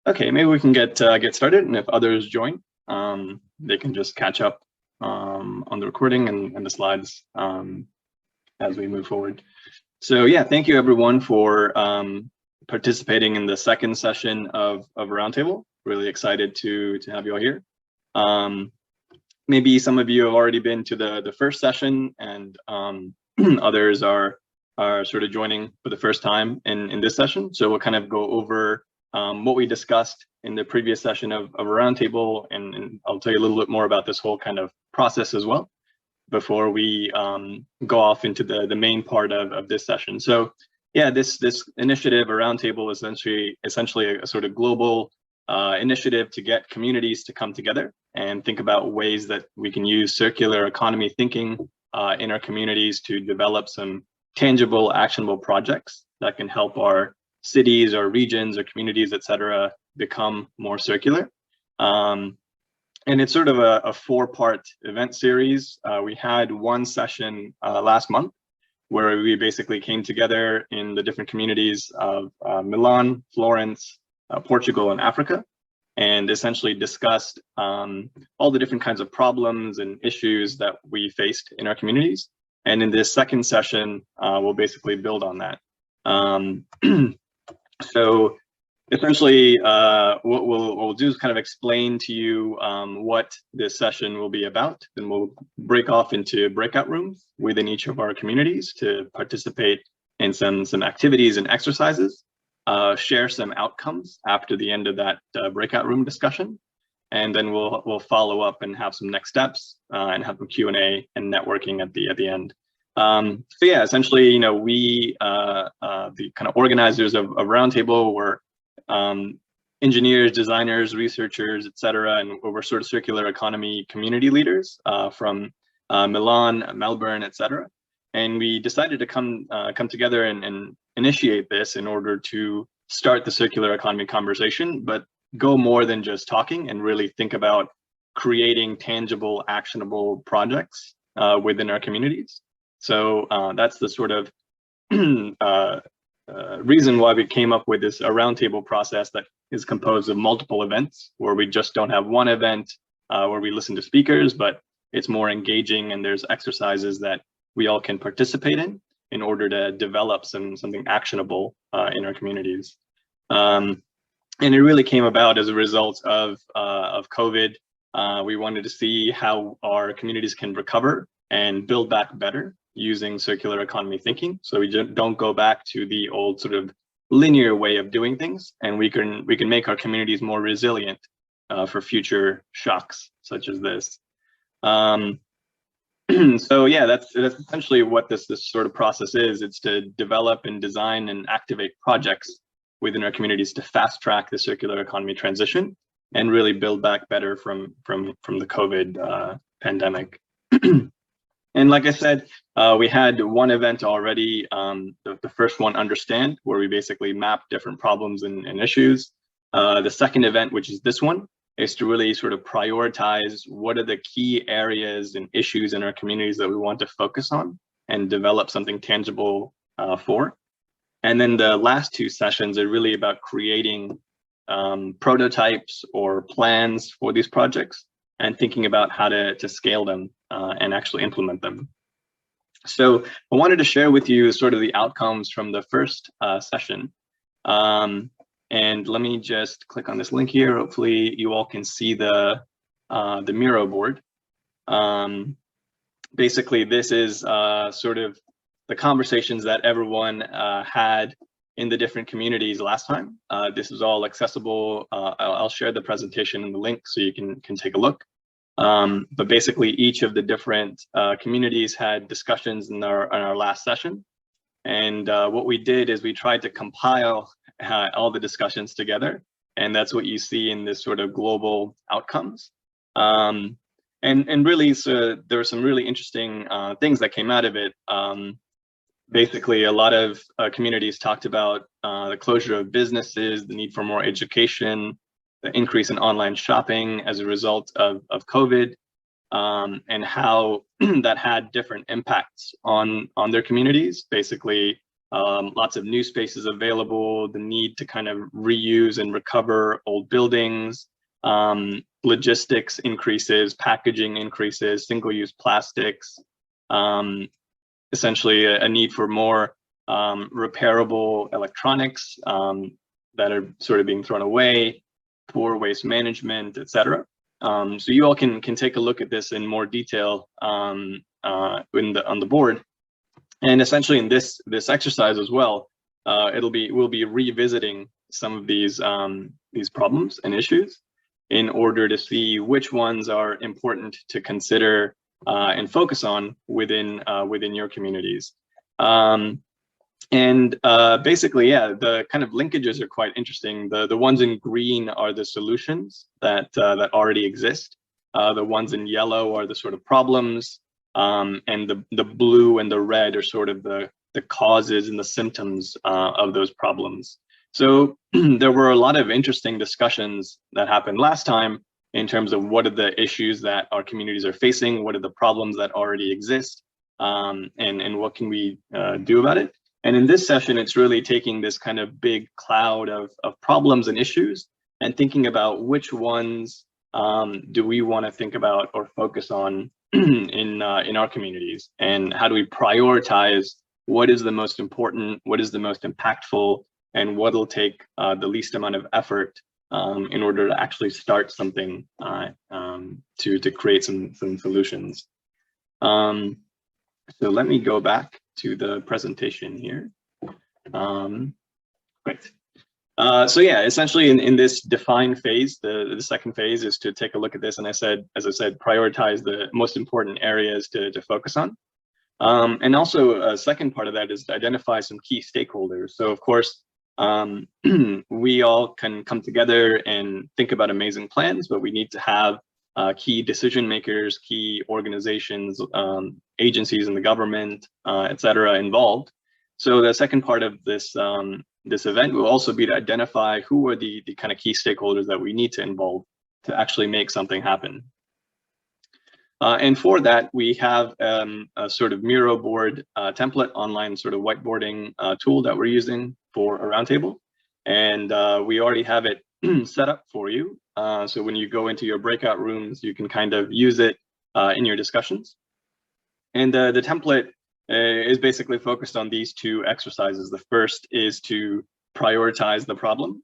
Okay, maybe we can get started, and if others join, they can just catch up on the recording and the slides as we move forward. So yeah, thank you everyone for participating in the second session of Roundtable. Really excited to have you all here. Maybe some of you have already been to the first session, and others are sort of joining for the first time in this session. So we'll kind of go over what we discussed in the previous session of a roundtable, and I'll tell you a little bit more about this whole kind of process as well before we go off into the main part of this session. So yeah, this initiative, a roundtable, is essentially a sort of global initiative to get communities to come together and think about ways that we can use circular economy thinking in our communities to develop some tangible, actionable projects that can help our cities or regions or communities, et cetera, become more circular. And it's sort of a four-part event series. We had one session last month where we basically came together in the different communities of Milan, Florence, Portugal, and Africa, and essentially discussed all the different kinds of problems and issues that we faced in our communities. And in this second session, we'll basically build on that. So essentially, what we'll do is kind of explain to you what this session will be about. Then we'll break off into breakout rooms within each of our communities to participate in some activities and exercises, share some outcomes after the end of that breakout room discussion, and then we'll follow up and have some next steps and have some Q&A and networking at the end. So yeah, essentially, you know, we the kind of organizers of Roundtable were engineers, designers, researchers, et cetera, and we're sort of circular economy community leaders from Milan, Melbourne, et cetera. And we decided to come together and initiate this in order to start the circular economy conversation, but go more than just talking and really think about creating tangible, actionable projects within our communities. So that's the sort of reason why we came up with this roundtable process that is composed of multiple events, where we just don't have one event where we listen to speakers, but it's more engaging, and there's exercises that we all can participate in order to develop something actionable in our communities. And it really came about as a result of COVID. We wanted to see how our communities can recover and build back better using circular economy thinking, so we don't go back to the old sort of linear way of doing things, and we can make our communities more resilient for future shocks such as this. So yeah, that's essentially what this sort of process is. It's to develop and design and activate projects within our communities to fast track the circular economy transition and really build back better from the COVID pandemic. And like I said, we had one event already, the first one, Understand, where we basically mapped different problems and issues. The second event, which is this one, is to really sort of prioritize what are the key areas and issues in our communities that we want to focus on and develop something tangible for. And then the last two sessions are really about creating prototypes or plans for these projects and thinking about how to scale them and actually implement them. So I wanted to share with you sort of the outcomes from the first session. And let me just click on this link here. Hopefully you all can see the Miro board. Basically, this is sort of the conversations that everyone had in the different communities last time. This is all accessible. I'll share the presentation in the link so you can take a look. But basically, each of the different communities had discussions in our last session. And what we did is we tried to compile all the discussions together. And that's what you see in this sort of global outcomes. And really, so there were some really interesting things that came out of it. Basically, a lot of communities talked about the closure of businesses, the need for more education, the increase in online shopping as a result of COVID, and how that had different impacts on their communities. Basically, lots of new spaces available, the need to kind of reuse and recover old buildings, logistics increases, packaging increases, single-use plastics, essentially a need for more repairable electronics that are sort of being thrown away, poor waste management, etc. So you all can take a look at this in more detail on the board. And essentially in this exercise as well, we'll be revisiting some of these problems and issues in order to see which ones are important to consider and focus on within your communities. Basically, yeah, the kind of linkages are quite interesting. The ones in green are the solutions that already exist. The ones in yellow are the sort of problems, and the blue and the red are sort of the causes and the symptoms of those problems. So there were a lot of interesting discussions that happened last time in terms of what are the issues that our communities are facing, what are the problems that already exist, and what can we do about it. And in this session, it's really taking this kind of big cloud of problems and issues and thinking about which ones do we want to think about or focus on in our communities, and how do we prioritize what is the most important, what is the most impactful, and what will take the least amount of effort in order to actually start something to create some solutions. So let me go back to the presentation here. Great. So yeah, essentially in this define phase, the second phase is to take a look at this, and as I said, prioritize the most important areas to focus on. And also a second part of that is to identify some key stakeholders. So of course, we all can come together and think about amazing plans, but we need to have key decision makers, key organizations, agencies in the government, etc. involved. So the second part of this event will also be to identify who are the kind of key stakeholders that we need to involve to actually make something happen. And for that, we have a sort of Miro board template, online sort of whiteboarding tool that we're using for aRoundTable. And we already have it set up for you. So when you go into your breakout rooms, you can kind of use it in your discussions. And the template is basically focused on these two exercises. The first is to prioritize the problem.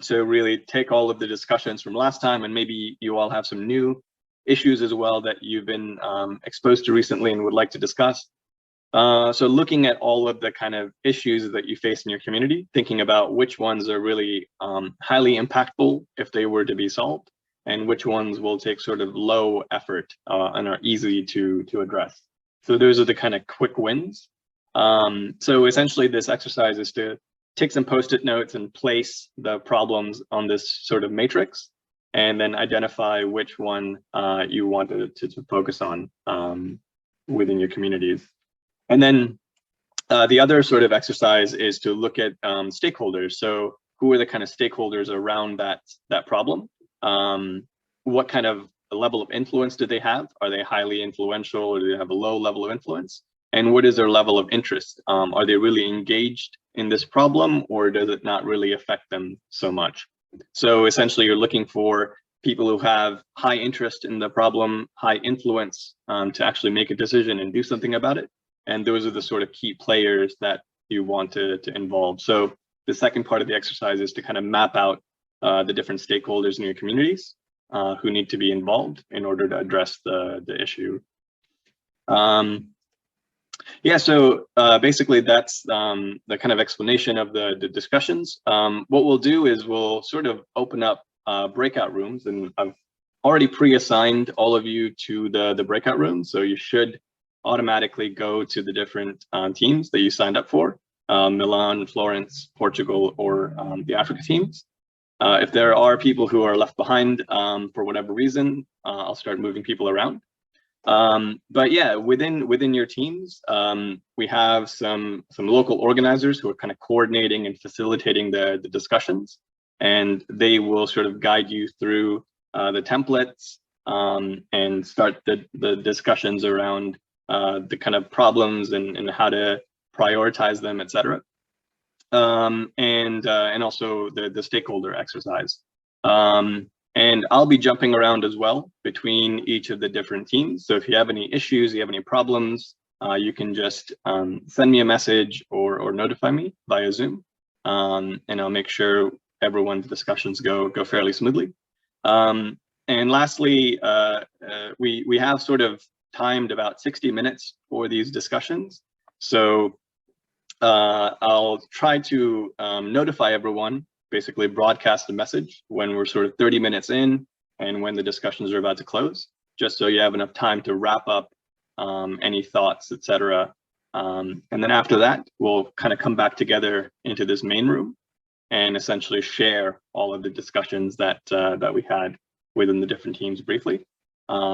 So really take all of the discussions from last time, and maybe you all have some new issues as well that you've been exposed to recently and would like to discuss. So looking at all of the kind of issues that you face in your community, thinking about which ones are really highly impactful if they were to be solved, and which ones will take sort of low effort and are easy to address. So those are the kind of quick wins. So essentially this exercise is to take some Post-it notes and place the problems on this sort of matrix, and then identify which one you want to focus on within your communities. And then the other sort of exercise is to look at stakeholders. So who are the kind of stakeholders around that problem? What kind of level of influence do they have? Are they highly influential, or do they have a low level of influence? And what is their level of interest? Are they really engaged in this problem, or does it not really affect them so much? So essentially you're looking for people who have high interest in the problem, high influence to actually make a decision and do something about it. And those are the sort of key players that you want to involve. So the second part of the exercise is to kind of map out the different stakeholders in your communities who need to be involved in order to address the issue. Yeah, so basically that's the kind of explanation of the discussions. What we'll do is we'll sort of open up breakout rooms, and I've already pre-assigned all of you to the breakout rooms, so you should automatically go to the different teams that you signed up for, Milan, Florence, Portugal, or the Africa teams. If there are people who are left behind for whatever reason, I'll start moving people around. But yeah, within your teams, we have some local organizers who are kind of coordinating and facilitating the discussions, and they will sort of guide you through the templates and start the discussions around the kind of problems and how to prioritize them, etc. And also the stakeholder exercise. And I'll be jumping around as well between each of the different teams. So if you have any issues, you have any problems, you can just send me a message or notify me via Zoom, and I'll make sure everyone's discussions go fairly smoothly. And lastly, we have sort of timed about 60 minutes for these discussions. So I'll try to notify everyone, basically broadcast a message when we're sort of 30 minutes in and when the discussions are about to close, just so you have enough time to wrap up any thoughts, etc. And then after that, we'll kind of come back together into this main room and essentially share all of the discussions that we had within the different teams briefly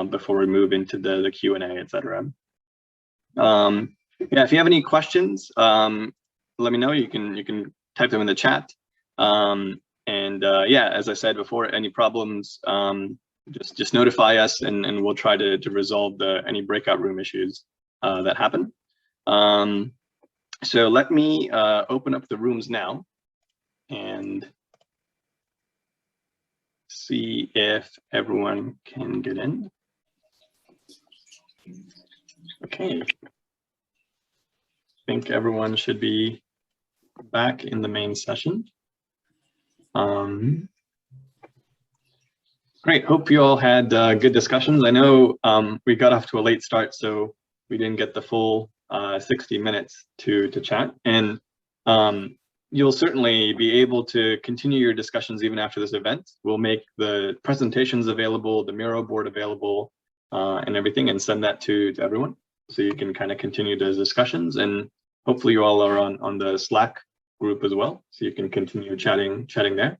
before we move into the Q&A, etc. Yeah, if you have any questions, let me know. You can type them in the chat. Yeah, as I said before, any problems, just notify us, and we'll try to resolve any breakout room issues that happen. So let me open up the rooms now and see if everyone can get in. Okay. I think everyone should be back in the main session. Great, hope you all had good discussions. I know we got off to a late start, so we didn't get the full 60 minutes to chat. And you'll certainly be able to continue your discussions even after this event. We'll make the presentations available, the Miro board available, and everything, and send that to everyone, so you can kind of continue those discussions. And hopefully you all are on the Slack group as well, so you can continue chatting there.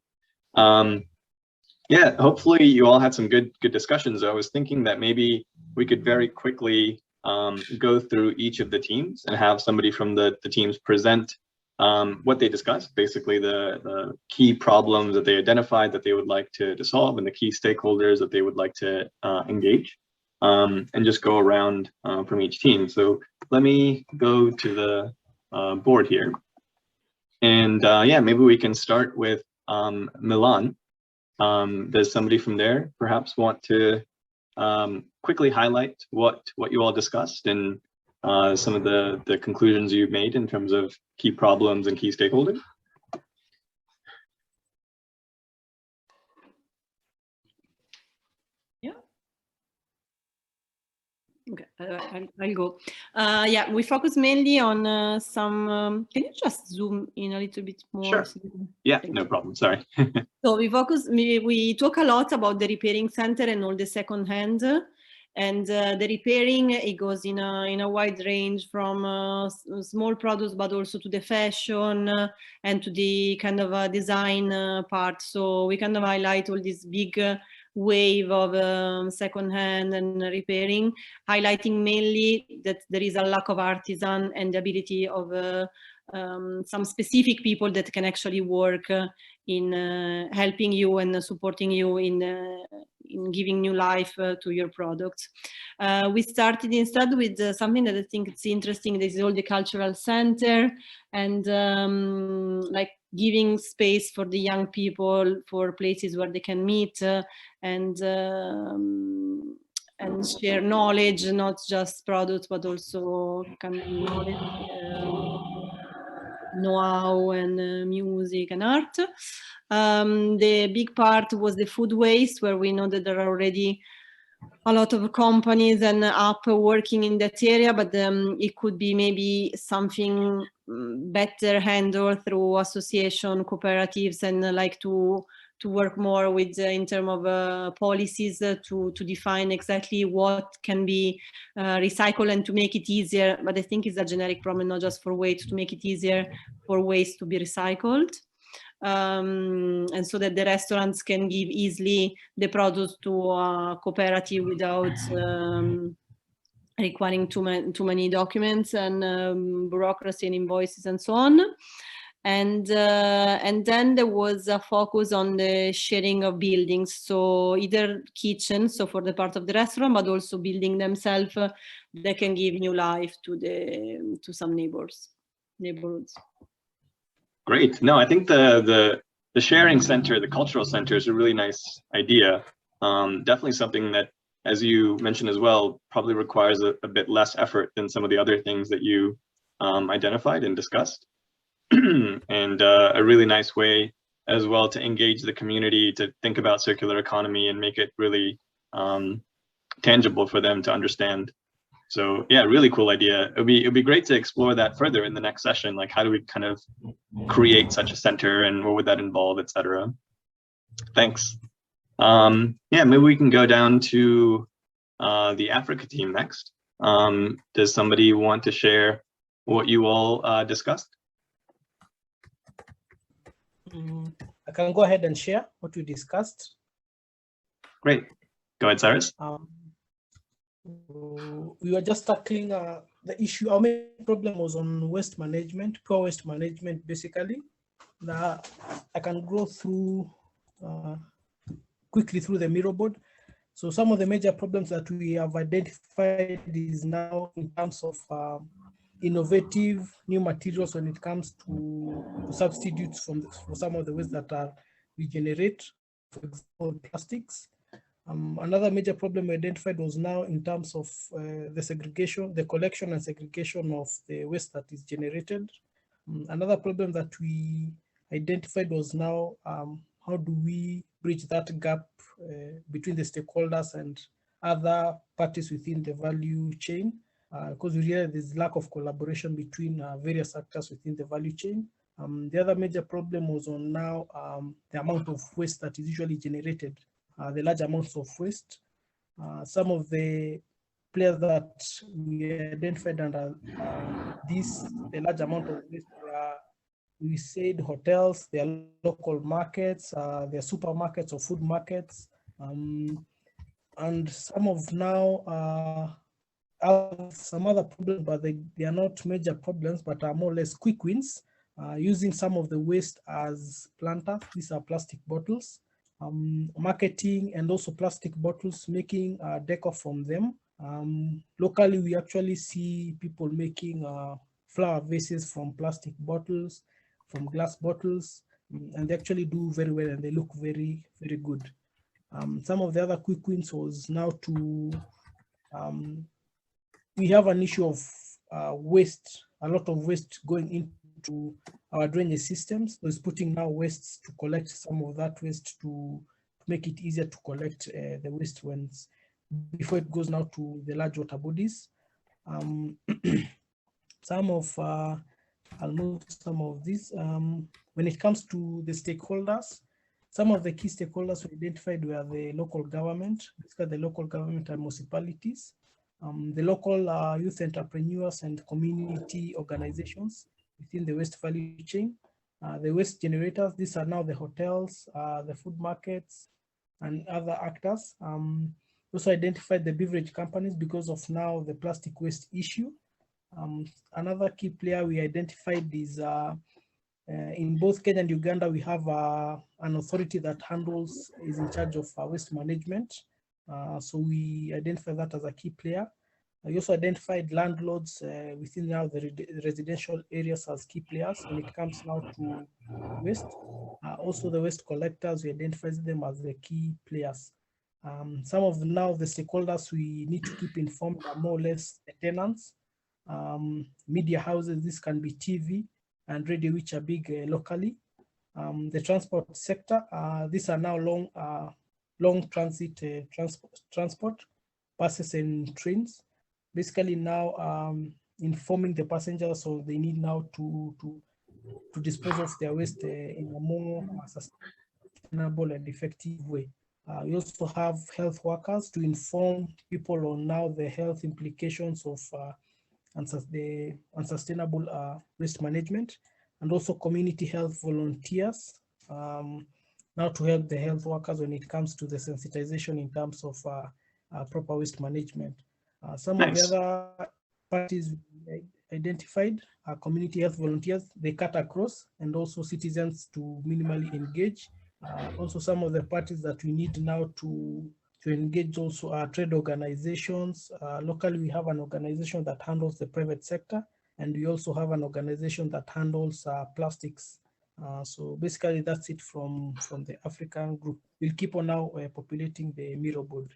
Yeah, hopefully you all had some good discussions. I was thinking that maybe we could very quickly go through each of the teams and have somebody from the teams present what they discussed, basically the key problems that they identified that they would like to solve, and the key stakeholders that they would like to engage, and just go around from each team. So let me go to the board here. And yeah, maybe we can start with Milan. Does somebody from there perhaps want to quickly highlight what you all discussed and some of the conclusions you've made in terms of key problems and key stakeholders? Okay, I'll go. Yeah, we focus mainly on some. Can you just zoom in a little bit more? Sure. Yeah, no problem. Sorry. So we talk a lot about the repairing center and all the second hand, and the repairing, it goes in a wide range from small products, but also to the fashion and to the kind of design part. So we kind of highlight all this big wave of second-hand and repairing, highlighting mainly that there is a lack of artisan and the ability of some specific people that can actually work in helping you and supporting you in giving new life to your products. We started instead with something that I think it's interesting. This is all the cultural center, and like giving space for the young people, for places where they can meet and share knowledge, not just products, but also kind of knowledge, know-how and music and art. The big part was the food waste, where we know that there are already a lot of companies and apps working in that area, but it could be maybe something better handled through association, cooperatives, and like to work more with in terms of policies to define exactly what can be recycled and to make it easier. But I think it's a generic problem, not just for waste, to make it easier for waste to be recycled. And so that the restaurants can give easily the products to a cooperative without requiring too many documents and bureaucracy and invoices and so on. And then there was a focus on the sharing of buildings, so either kitchens, so for the part of the restaurant, but also building themselves that can give new life to some neighbors. neighborhoods. Great. No, I think the sharing center, the cultural center, is a really nice idea. Definitely something that, as you mentioned as well, probably requires a bit less effort than some of the other things that you identified and discussed. And a really nice way as well to engage the community, to think about circular economy and make it really tangible for them to understand. So yeah, really cool idea. It'd be great to explore that further in the next session. Like, how do we kind of create such a center, and what would that involve, etc. Thanks. Yeah, maybe we can go down to the Africa team next. Does somebody want to share what you all discussed? I can go ahead and share what we discussed. Great. Go ahead, Cyrus. We were just tackling the issue. Our main problem was on waste management, poor waste management, basically. Now, I can go through quickly through the mirror board. So some of the major problems that we have identified is now in terms of innovative new materials when it comes to substitutes for some of the waste that we generate, for example, plastics. Another major problem we identified was now in terms of the segregation, the collection and segregation of the waste that is generated. Another problem that we identified was now how do we bridge that gap between the stakeholders and other parties within the value chain, because we realize there's lack of collaboration between various actors within the value chain. The other major problem was on now the amount of waste that is usually generated, the large amounts of waste. Some of the players that we identified under the large amount of waste were, we said, hotels, their local markets, their supermarkets or food markets, and some of now some other problems, but they are not major problems, but are more or less quick wins, using some of the waste as planters. These are plastic bottles, marketing, and also plastic bottles, making decor from them. Locally, we actually see people making flower vases from plastic bottles, from glass bottles, and they actually do very well, and they look very, very good. Some of the other quick wins was now to, we have an issue of waste, a lot of waste going into our drainage systems. So it's putting now wastes to collect some of that waste to make it easier to collect the waste before it goes now to the large water bodies. I'll move some of these. When it comes to the stakeholders, some of the key stakeholders we identified were the local government, the local government and municipalities, the local youth entrepreneurs and community organizations within the waste value chain, the waste generators. These are now the hotels, the food markets, and other actors. Also identified the beverage companies because of now the plastic waste issue. Another key player we identified is in both Kenya and Uganda, we have an authority that is in charge of waste management. So we identify that as a key player. We also identified landlords within now the residential areas as key players when it comes now to waste. Also the waste collectors, we identify them as the key players. Some of now the stakeholders we need to keep informed are more or less the tenants, media houses. This can be TV and radio, which are big locally. The transport sector, these are now long transit transport, buses and trains. Basically now informing the passengers, so they need now to dispose of their waste in a more sustainable and effective way. We also have health workers to inform people on now the health implications of the unsustainable waste management, and also community health volunteers now to help the health workers when it comes to the sensitization in terms of proper waste management. Some of the other parties identified are community health volunteers. They cut across, and also citizens to minimally engage. Also some of the parties that we need now to engage also are trade organizations. Locally, we have an organization that handles the private sector. And we also have an organization that handles plastics. So basically that's it from the African group. We'll keep on now populating the Miro board.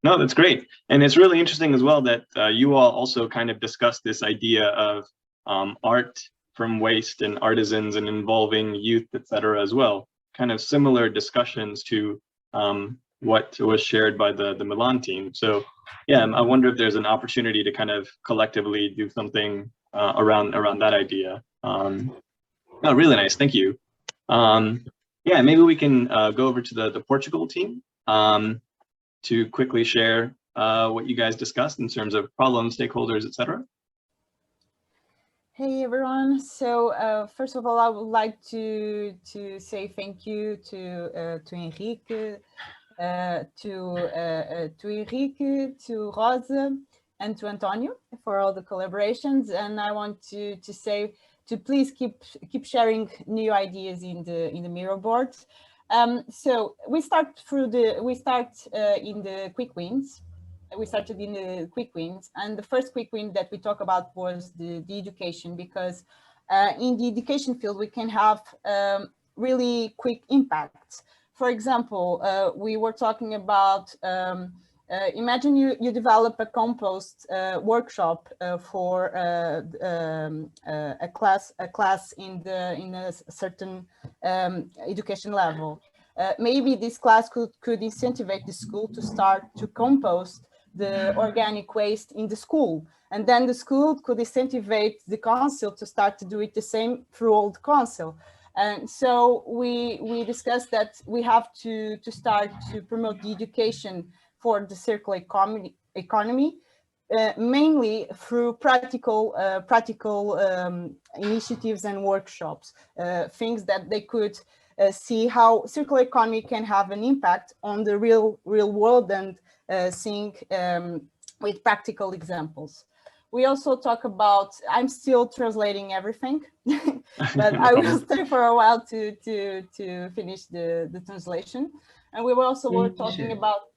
No, that's great. And it's really interesting as well that you all also kind of discussed this idea of art from waste and artisans and involving youth, et cetera, as well. Kind of similar discussions to what was shared by the Milan team. So yeah, I wonder if there's an opportunity to kind of collectively do something around that idea. Oh, really nice, thank you. Yeah, maybe we can go over to the Portugal team to quickly share what you guys discussed in terms of problems, stakeholders, et cetera. Hey everyone. So first of all, I would like to say thank you to Enrique, to Rosa, and to Antonio for all the collaborations. And I want to say to please keep sharing new ideas in the Miro board. So we start in the quick wins. We started in the quick wins, and the first quick win that we talk about was the education, because in the education field we can have really quick impacts. For example, we were talking about imagine you develop a compost workshop for a class in a certain education level. Maybe this class could incentivize the school to start to compost the organic waste in the school, and then the school could incentivize the council to start to do it the same through all the council. And so we discussed that we have to start to promote the education for the circular economy, mainly through practical initiatives and workshops, things that they could see how circular economy can have an impact on the real world, and seeing with practical examples. We also talk about, I'm still translating everything, but I will stay for a while to finish the translation. And we were talking about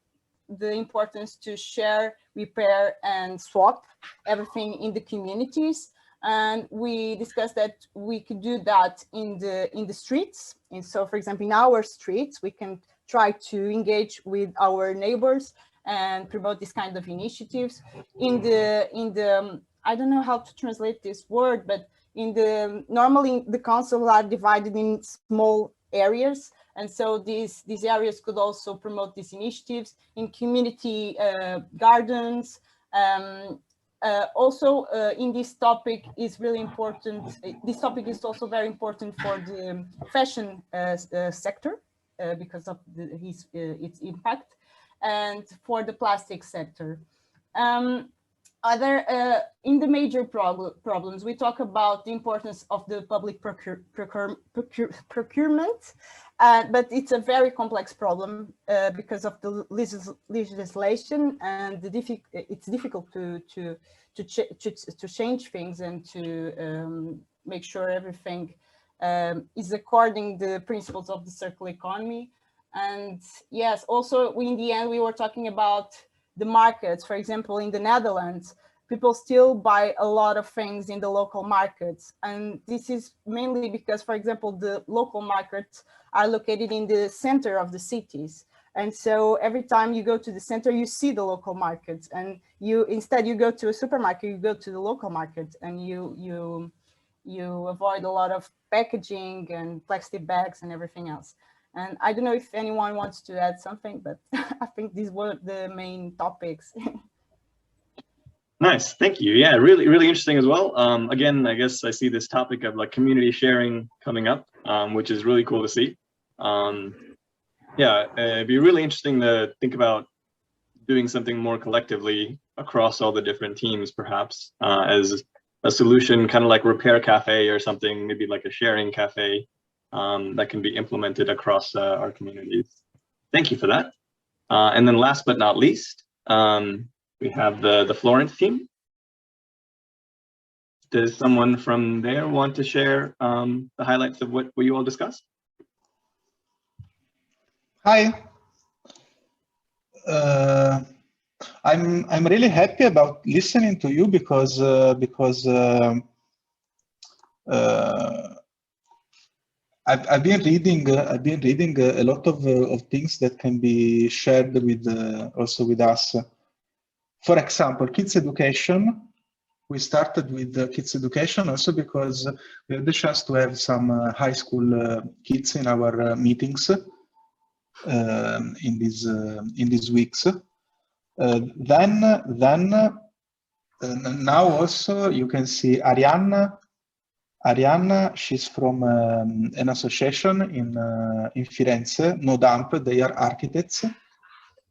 the importance to share, repair, and swap everything in the communities. And we discussed that we could do that in the streets. And so, for example, in our streets, we can try to engage with our neighbors and promote this kind of initiatives. In the I don't know how to translate this word, but normally the councils are divided in small areas, and so these areas could also promote these initiatives in community gardens. Also, in this topic is really important. This topic is also very important for the fashion sector because of its impact, and for the plastic sector. In the major problems, we talk about the importance of the public procurement, but it's a very complex problem because of the legislation, and it's difficult to change things and to make sure everything is according to the principles of the circular economy. And yes, also in the end, we were talking about the markets. For example, in the Netherlands, people still buy a lot of things in the local markets. And this is mainly because, for example, the local markets are located in the center of the cities. And so every time you go to the center, you see the local markets, and instead you go to a supermarket, you go to the local market, and you avoid a lot of packaging and plastic bags and everything else. And I don't know if anyone wants to add something, but I think these were the main topics. Nice, thank you. Yeah, really, really interesting as well. Again, I guess I see this topic of like community sharing coming up, which is really cool to see. Yeah, it'd be really interesting to think about doing something more collectively across all the different teams, perhaps, as a solution, kind of like Repair Cafe or something, maybe like a sharing cafe that can be implemented across our communities. Thank you for that. And then last but not least, we have the Florence team. Does someone from there want to share the highlights of what you all discussed? Hi. I'm really happy about listening to you because I've been reading a lot of things that can be shared with also with us. For example, kids education. We started with kids education also because we had the chance to have some high school kids in our meetings in these weeks. Now also you can see Arianna, she's from an association in Firenze, No Dump. They are architects,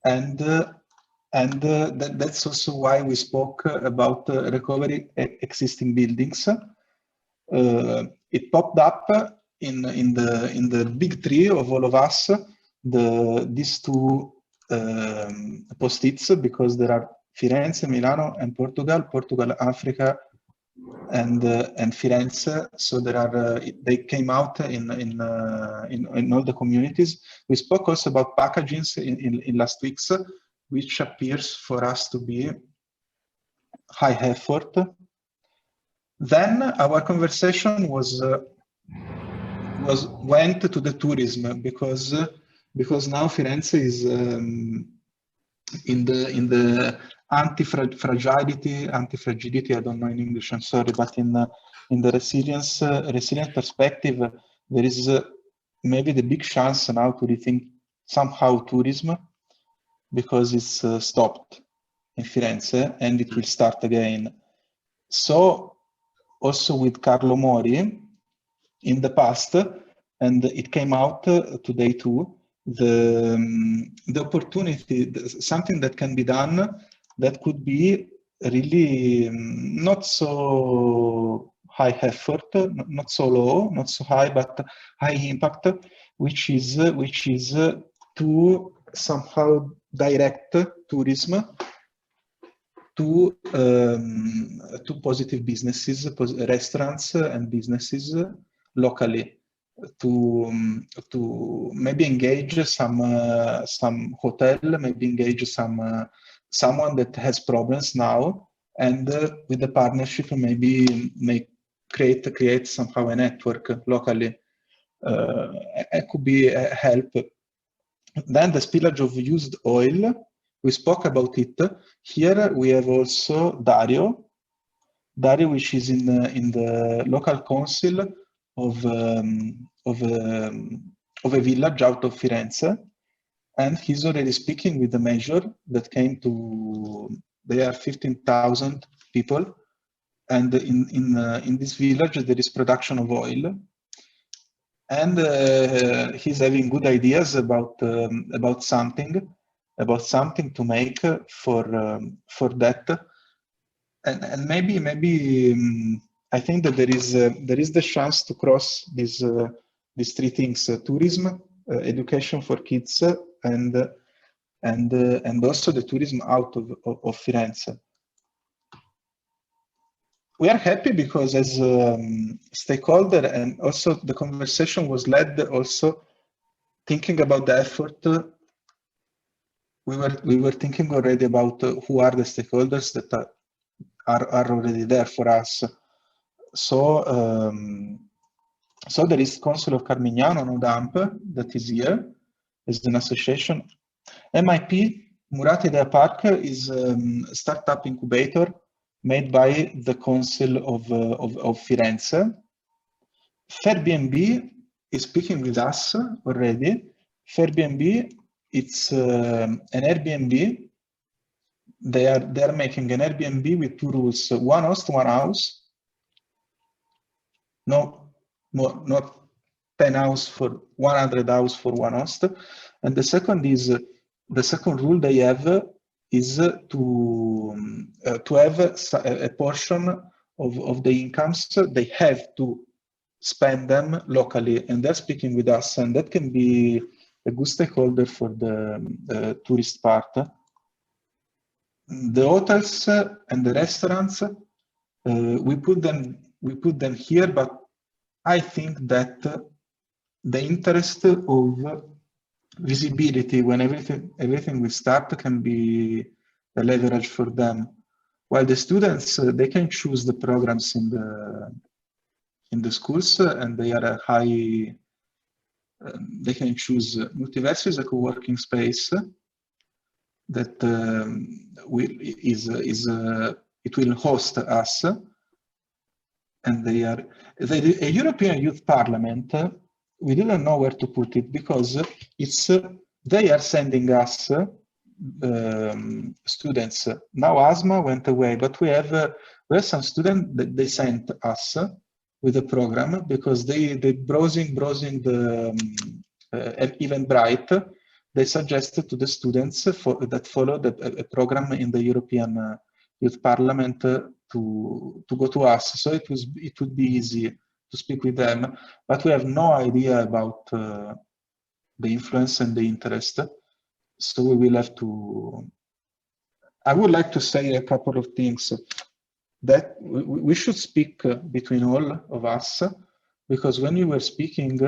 and that's also why we spoke about recovery existing buildings. It popped up in the big three of all of us, these two post-its, because there are Firenze, Milano, and Portugal, Africa, and Firenze. So there are they came out in all the communities. We spoke also about packaging in last weeks, which appears for us to be high effort. Then our conversation went to the tourism because now Firenze is in the anti-fragility, I don't know in English, I'm sorry, but in the resilience perspective, there is maybe the big chance now to rethink somehow tourism, because it's stopped in Firenze and it will start again. So also with Carlo Mori in the past, and it came out today too, the opportunity, something that can be done that could be really not so high effort, not so low, not so high, but high impact, which is to somehow direct tourism to positive businesses, restaurants and businesses locally, to maybe engage some hotel, maybe engage someone that has problems now, and with the partnership maybe create somehow a network locally. It could be a help. Then the spillage of used oil, we spoke about it. Here we have also Dario, which is in the local council of a village out of Firenze, and he's already speaking with the mayor that came to. There are 15,000 people, and in this village there is production of oil, and he's having good ideas about something to make for that, and maybe I think that there is the chance to cross these three things: tourism, education for kids, and also the tourism out of Firenze. We are happy because as stakeholder, and also the conversation was led also thinking about the effort. We were thinking already about who are the stakeholders that are already there for us. So there is Council of Carmignano, No Dump, that is here as an association. MIP, Murate Idea Park, is a startup incubator made by the Council of Firenze. Fairbnb is speaking with us already. Fairbnb, it's an Airbnb. They are making an Airbnb with two rules: one host, one house. No more, not 10 house for 100 house for one host. And the second rule they have is to have a portion of the incomes. They have to spend them locally, and they're speaking with us, and that can be a good stakeholder for the tourist part. The hotels and the restaurants, we put them here, but I think that the interest of visibility when everything will start can be a leverage for them. While the students, they can choose the programs in in the schools, and they are a high. They can choose Multiverso is a co-working space that it will host us, and they are a European Youth Parliament. We didn't know where to put it because it's they are sending us students. Now ASMA went away, but we have some students that they sent us with a program because they browsing the Eventbrite. They suggested to the students that followed a program in the European Youth Parliament to go to us. So it would be easy to speak with them, but we have no idea about the influence and the interest. So we will have to. I would like to say a couple of things that we should speak between all of us, because when you were speaking,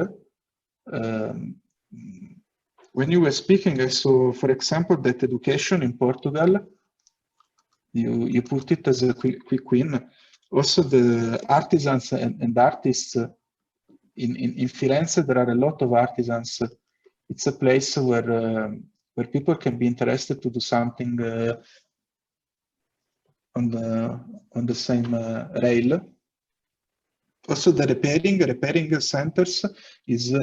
I saw, for example, that education in Portugal, you put it as a quick win. Also, the artisans and artists in Firenze, there are a lot of artisans. It's a place where people can be interested to do something on the same rail. Also, the repairing centers is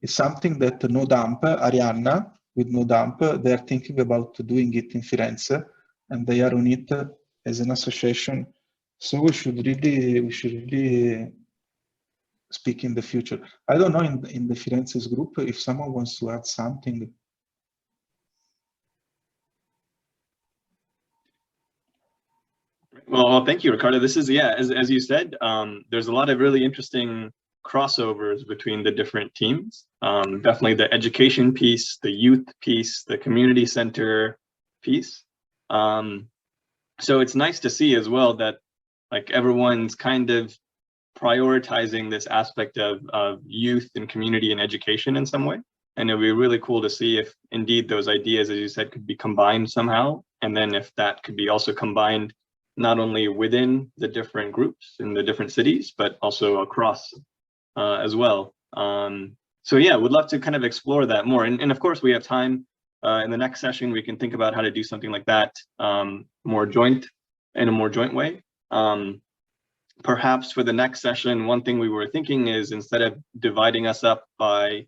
something that No Dump, Arianna with No Dump, they are thinking about doing it in Firenze, and they are on it as an association. So we should really speak in the future. I don't know in the Firenze's group if someone wants to add something. Well, thank you, Ricardo. This is, yeah, as you said, there's a lot of really interesting crossovers between the different teams. Definitely the education piece, the youth piece, the community center piece. So it's nice to see as well that like everyone's kind of prioritizing this aspect of youth and community and education in some way. And it'd be really cool to see if indeed those ideas, as you said, could be combined somehow. And then if that could be also combined not only within the different groups in the different cities, but also across as well. So yeah, would love to kind of explore that more. And of course, we have time in the next session, we can think about how to do something like that in a more joint way. Perhaps for the next session, one thing we were thinking is instead of dividing us up by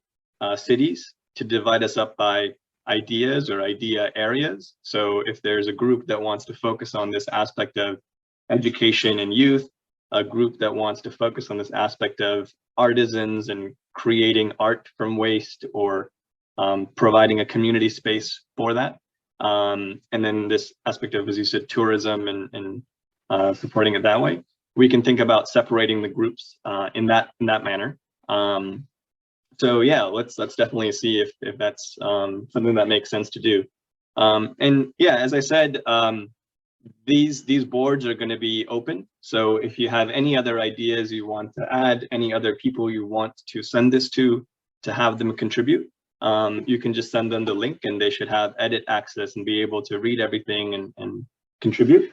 cities, to divide us up by ideas or idea areas. So if there's a group that wants to focus on this aspect of education and youth, a group that wants to focus on this aspect of artisans and creating art from waste, or providing a community space for that. And then this aspect of, as you said, tourism and supporting it that way. We can think about separating the groups in that manner. So yeah, let's definitely see if that's something that makes sense to do. And yeah, as I said, these boards are going to be open. So if you have any other ideas you want to add, any other people you want to send this to have them contribute, you can just send them the link, and they should have edit access and be able to read everything and contribute.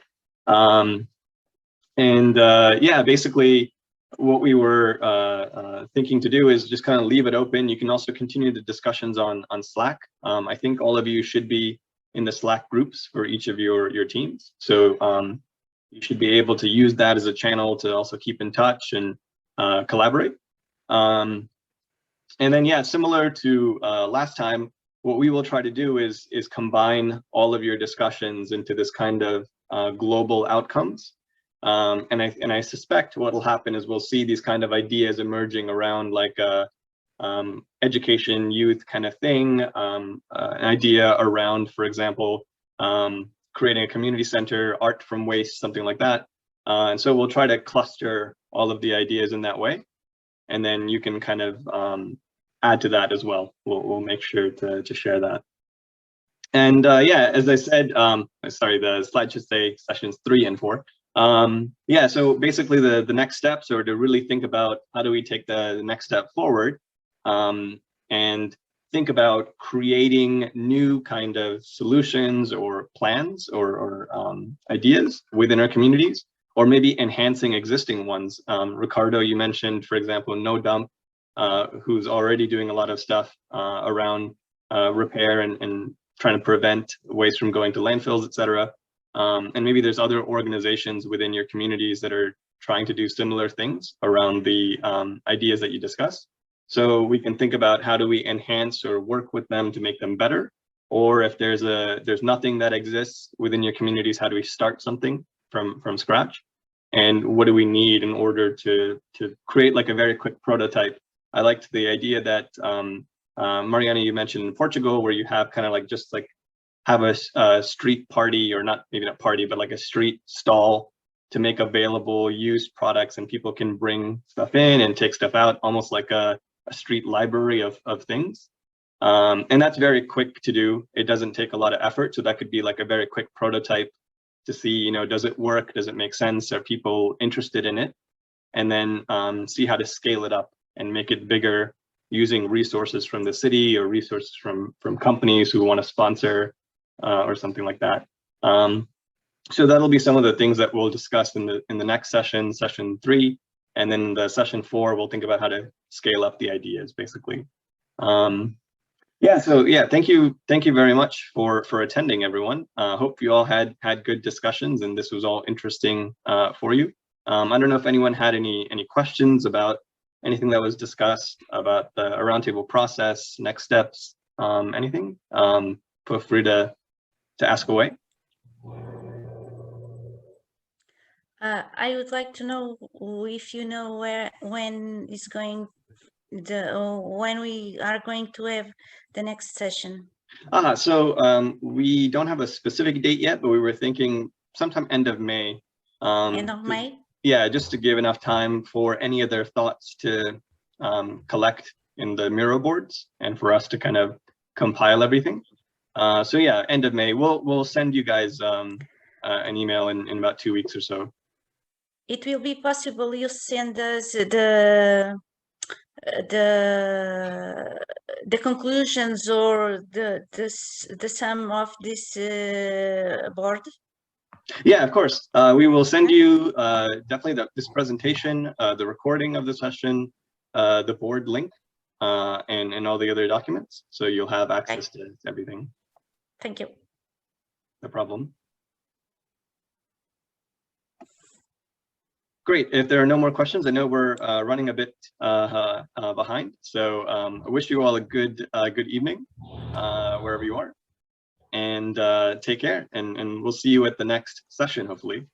Yeah, basically what we were thinking to do is just kind of leave it open. You can also continue the discussions on Slack. I think all of you should be in the Slack groups for each of your teams. So you should be able to use that as a channel to also keep in touch and collaborate. And then, yeah, similar to last time, what we will try to do is combine all of your discussions into this kind of global outcomes. And I suspect what will happen is we'll see these kind of ideas emerging around like a education, youth kind of thing, an idea around, for example, creating a community center, art from waste, something like that. And so we'll try to cluster all of the ideas in that way. And then you can kind of add to that as well. We'll make sure to share that. And yeah, as I said, sorry, the slide should say sessions 3 and 4. Yeah, so basically the next steps are to really think about how do we take the next step forward, and think about creating new kind of solutions or plans or ideas within our communities, or maybe enhancing existing ones. Ricardo, you mentioned, for example, No Dump, who's already doing a lot of stuff around repair and trying to prevent waste from going to landfills, etc. And maybe there's other organizations within your communities that are trying to do similar things around the ideas that you discussed. So we can think about how do we enhance or work with them to make them better, or if there's nothing that exists within your communities, how do we start something from scratch? And what do we need in order to create like a very quick prototype? I liked the idea that Mariana, you mentioned in Portugal, where you have kind of like just like have a street party, or not, maybe not party, but like a street stall to make available used products, and people can bring stuff in and take stuff out, almost like a street library of things. And that's very quick to do. It doesn't take a lot of effort. So that could be like a very quick prototype to see, you know, does it work? Does it make sense? Are people interested in it? And then see how to scale it up and make it bigger using resources from the city or resources from companies who want to sponsor or something like that. So that'll be some of the things that we'll discuss in the next session, session 3, and then the session 4, we'll think about how to scale up the ideas, basically. Yeah, so yeah, thank you very much for attending, everyone. Hope you all had good discussions and this was all interesting for you. I don't know if anyone had any questions about anything that was discussed, about the roundtable process, next steps, anything. Feel free to ask away. I would like to know if you know when we are going to have the next session. So we don't have a specific date yet, but we were thinking sometime end of May. End of May? Yeah, just to give enough time for any of their thoughts to collect in the Miro boards and for us to kind of compile everything. So yeah, end of May. We'll send you guys an email in about 2 weeks or so. It will be possible you send us the conclusions or the sum of this board? Yeah, of course. We will send you definitely this presentation, the recording of the session, the board link, and all the other documents. So you'll have access to everything. Thank you. No problem. Great. If there are no more questions, I know we're running a bit behind. So I wish you all a good evening wherever you are, and take care. And we'll see you at the next session, hopefully.